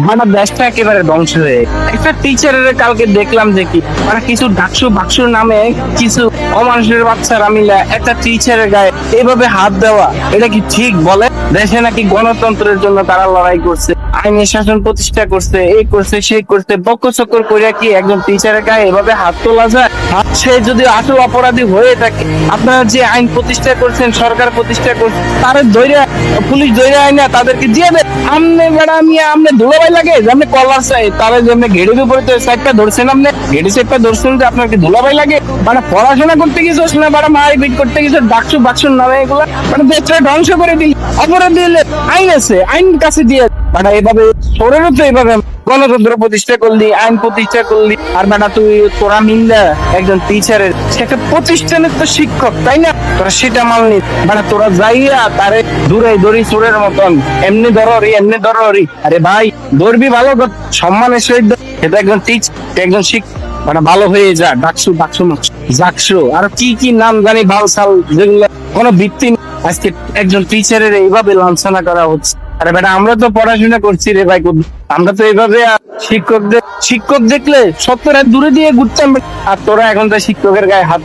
মানে দেশটা একেবারে ধ্বংস হয়ে একটা টিচারের কালকে দেখলাম যে কি মানে কিছু ডাকসু বাক্সুর নামে কিছু অমানুষের বাচ্চারা মিলে একটা টিচারের গায়ে এভাবে হাত দেওয়া, এটা কি ঠিক বলে? দেশে নাকি গণতন্ত্রের জন্য তারা লড়াই করছে, আইনের শাসন প্রতিষ্ঠা করছে, এই করছে সেই করছে, বক্কচক্কর করিয়া কি একজন টিচারের গায়ে এভাবে হাত তোলা যায়? সে যদি আসল অপরাধী হয়ে থাকে, আপনারা যে আইন প্রতিষ্ঠা করছেন, সরকার প্রতিষ্ঠা করছে, তাদের ধৈর্য পুলিশ ধৈর্য আইনা তাদেরকে দিয়ে দেয়। আমনে ম্যাডাম আমনে ধুলাবাই লাগে যে আপনি কলার চাই তাহলে যে আপনি ঘেড়ির উপরে সাইডটা ধরছেন, আপনি ঘেড়ি সাইডটা ধরছেন যে আপনার কি ধুলাবাই লাগে? মানে পড়াশোনা করতে গেছো না ম্যাডাম, মারপিট করতে গেছো, ডাকসু বাক্সুর নামে এগুলো মানে দেশটা ধ্বংস করে দিল। অপরাধ দিলে আইন আছে, আইন কাছে দিয়ে মানে এভাবে সরেরও তো এভাবে গণতন্ত্র প্রতিষ্ঠা করলি, আইন প্রতিষ্ঠা করলি, আর বেটা তুই তোরা মিললা একজন টিচারের সে একটা প্রতিষ্ঠানের তো শিক্ষক, তাই না? তোরা সেটা মানলি মানে তোরা যাইয়া তারে দূরে দড়ি চোরের মতন এমনি ধরি এমনি ধরি। আরে ভাই ধরবি ভালো সম্মানের সহিত, এটা একজন টিচার, একজন শিক্ষক, মানে ভালো হয়ে যা। ডাকসু বাক্সু জাকসু আর কি কি নাম জানি ভাল সাল, যেগুলো কোনো ভিত্তি নেই। আজকে একজন টিচারের এইভাবে লাঞ্ছনা করা হচ্ছে। আরে বেটা আমরা তো পড়াশোনা করছি রে ভাই, আমরা তো এইভাবে শিক্ষক দেখলে সত্তর হাত দূরে দিয়ে ঘুরতাম, আর তোরা এখন তো শিক্ষকের গায়ে হাত